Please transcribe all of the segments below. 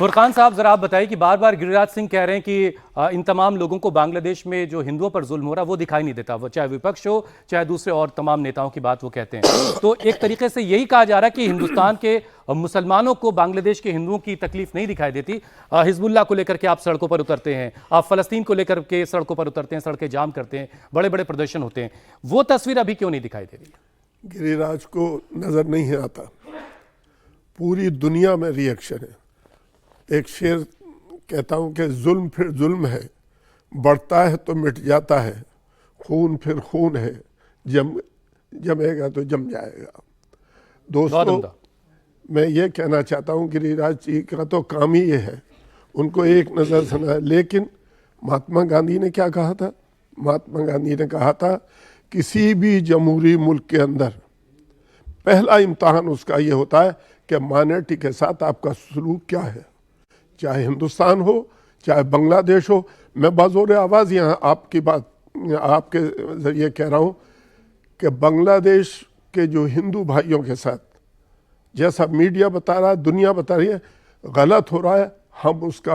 فرقان صاحب ذرا آپ بتائیں کہ بار بار گریراج سنگھ کہہ رہے ہیں کہ ان تمام لوگوں کو بنگلہ دیش میں جو ہندوؤں پر ظلم ہو رہا ہے وہ دکھائی نہیں دیتا، وہ چاہے وپکش ہو چاہے دوسرے اور تمام نیتاؤں کی بات وہ کہتے ہیں۔ تو ایک طریقے سے یہی کہا جا رہا ہے کہ ہندوستان کے مسلمانوں کو بنگلہ دیش کے ہندوؤں کی تکلیف نہیں دکھائی دیتی۔ حزب اللہ کو لے کر کے آپ سڑکوں پر اترتے ہیں، آپ فلسطین کو لے کر کے سڑکوں پر اترتے ہیں، سڑکیں جام کرتے ہیں، بڑے بڑے پردرشن ہوتے ہیں، وہ تصویر ابھی کیوں نہیں دکھائی دے رہی؟ گریراج کو نظر نہیں آتا، پوری دنیا میں ری ایکشن ہے۔ ایک شعر کہتا ہوں کہ ظلم پھر ظلم ہے، بڑھتا ہے تو مٹ جاتا ہے، خون پھر خون ہے، جمے گا تو جم جائے گا۔ دوستو، میں یہ کہنا چاہتا ہوں گریراج جی کا تو کام ہی یہ ہے، ان کو ایک نظر سنا ہے، لیکن مہاتما گاندھی نے کیا کہا تھا؟ مہاتما گاندھی نے کہا تھا کسی بھی جمہوری ملک کے اندر پہلا امتحان اس کا یہ ہوتا ہے کہ مائنرٹی کے ساتھ آپ کا سلوک کیا ہے، چاہے ہندوستان ہو چاہے بنگلہ دیش ہو۔ میں بزور آواز یہاں آپ کی بات آپ کے ذریعے کہہ رہا ہوں کہ بنگلہ دیش کے جو ہندو بھائیوں کے ساتھ جیسا میڈیا بتا رہا ہے، دنیا بتا رہی ہے، غلط ہو رہا ہے، ہم اس کا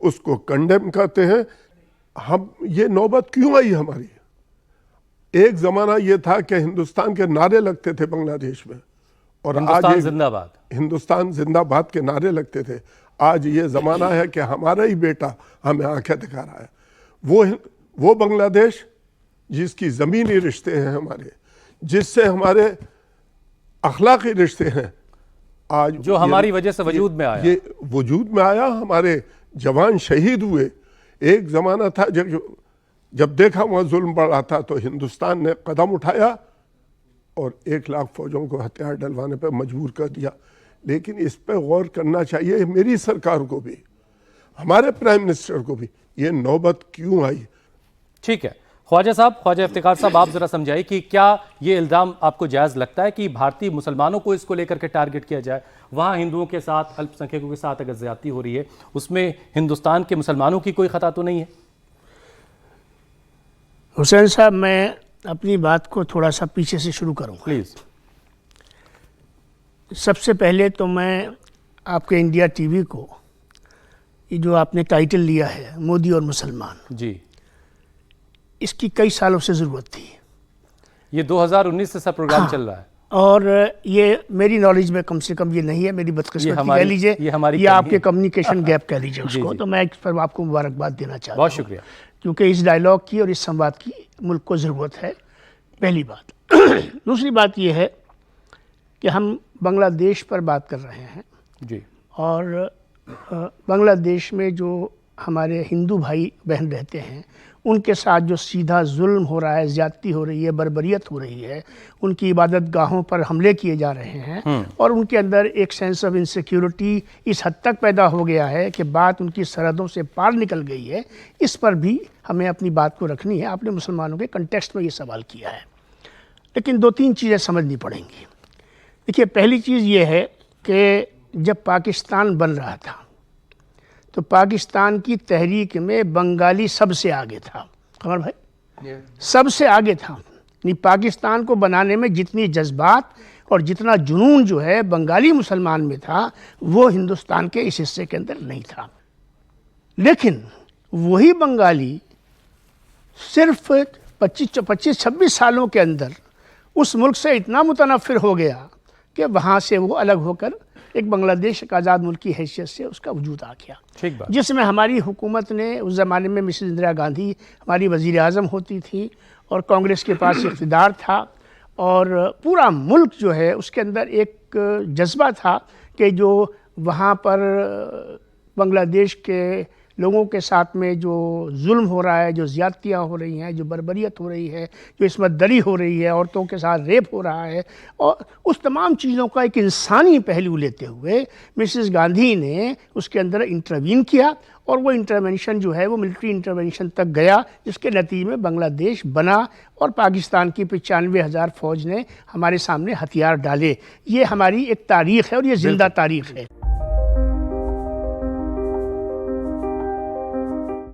اس کو کنڈیم کرتے ہیں۔ ہم یہ نوبت کیوں آئی ہماری؟ ایک زمانہ یہ تھا کہ ہندوستان کے نعرے لگتے تھے بنگلہ دیش میں، اور ہندوستان زندہ باد، ہندوستان زندہ باد کے نعرے لگتے تھے۔ آج یہ زمانہ ہے کہ ہمارا ہی بیٹا ہمیں آنکھیں دکھا رہا ہے۔ وہ بنگلہ دیش جس کی زمینی رشتے ہیں ہمارے، جس سے ہمارے اخلاقی رشتے ہیں، آج جو ہماری وجہ سے وجود میں آیا، یہ وجود میں آیا، ہمارے جوان شہید ہوئے۔ ایک زمانہ تھا جب دیکھا وہاں ظلم بڑھ رہا تھا تو ہندوستان نے قدم اٹھایا اور 1 لاکھ فوجوں کو ہتھیار ڈلوانے پہ مجبور کر دیا۔ لیکن اس پہ غور کرنا چاہیے میری سرکار کو بھی، ہمارے پرائم منسٹر کو بھی، یہ نوبت کیوں آئی؟ ٹھیک ہے خواجہ صاحب، خواجہ افتخار صاحب، آپ ذرا سمجھائیے کہ کیا یہ الزام آپ کو جائز لگتا ہے کہ بھارتی مسلمانوں کو اس کو لے کر کے ٹارگٹ کیا جائے؟ وہاں ہندوؤں کے ساتھ، الپ سنکھیکوں کے ساتھ اگر زیادتی ہو رہی ہے، اس میں ہندوستان کے مسلمانوں کی کوئی خطا تو نہیں ہے؟ حسین صاحب، میں اپنی بات کو تھوڑا سا پیچھے سے شروع کروں گا۔ پلیز۔ سب سے پہلے تو میں آپ کے انڈیا ٹی وی کو یہ جو آپ نے ٹائٹل لیا ہے مودی اور مسلمان، جی، اس کی کئی سالوں سے ضرورت تھی۔ یہ 2019 سے سب پروگرام چل رہا ہے، اور یہ میری نالج میں کم سے کم یہ نہیں ہے، میری بدقسمتی کہہ لیجئے یا آپ کے کمیونیکیشن گیپ کہہ لیجئے اس کو، تو میں اس پر آپ کو مبارکباد دینا چاہتا ہوں۔ بہت شکریہ، کیونکہ اس ڈائلاگ کی اور اس سمواد کی ملک کو ضرورت ہے، پہلی بات۔ دوسری بات یہ ہے کہ ہم بنگلہ دیش پر بات کر رہے ہیں، جی، اور بنگلہ دیش میں جو ہمارے ہندو بھائی بہن رہتے ہیں ان کے ساتھ جو سیدھا ظلم ہو رہا ہے، زیادتی ہو رہی ہے، بربریت ہو رہی ہے، ان کی عبادت گاہوں پر حملے کیے جا رہے ہیں، اور ان کے اندر ایک سینس آف انسیکیورٹی اس حد تک پیدا ہو گیا ہے کہ بات ان کی سرحدوں سے پار نکل گئی ہے۔ اس پر بھی ہمیں اپنی بات کو رکھنی ہے۔ آپ نے مسلمانوں کے کنٹیکسٹ میں یہ سوال کیا ہے، لیکن 2-3 چیزیں سمجھنی پڑیں گی۔ دیکھیے، پہلی چیز یہ ہے کہ جب پاکستان بن رہا تھا تو پاکستان کی تحریک میں بنگالی سب سے آگے تھا، قمر بھائی، سب سے آگے تھا۔ یعنی پاکستان کو بنانے میں جتنی جذبات اور جتنا جنون جو ہے بنگالی مسلمان میں تھا وہ ہندوستان کے اس حصے کے اندر نہیں تھا۔ لیکن وہی بنگالی صرف 25-26 سالوں کے اندر اس ملک سے اتنا متنفر ہو گیا کہ وہاں سے وہ الگ ہو کر ایک بنگلہ دیش ایک آزاد ملک کی حیثیت سے اس کا وجود آ گیا، جس میں ہماری حکومت نے اس زمانے میں مسز اندرا گاندھی ہماری وزیر اعظم ہوتی تھی اور کانگریس کے پاس اقتدار تھا، اور پورا ملک جو ہے اس کے اندر ایک جذبہ تھا کہ جو وہاں پر بنگلہ دیش کے لوگوں کے ساتھ میں جو ظلم ہو رہا ہے، جو زیادتیاں ہو رہی ہیں، جو بربریت ہو رہی ہے، جو عصمت دری ہو رہی ہے، عورتوں کے ساتھ ریپ ہو رہا ہے، اور اس تمام چیزوں کا ایک انسانی پہلو لیتے ہوئے مسز گاندھی نے اس کے اندر انٹروین کیا، اور وہ انٹرونشن جو ہے وہ ملٹری انٹرونشن تک گیا، جس کے نتیجے میں بنگلہ دیش بنا اور پاکستان کی 95,000 فوج نے ہمارے سامنے ہتھیار ڈالے۔ یہ ہماری ایک تاریخ ہے اور یہ زندہ تاریخ ہے۔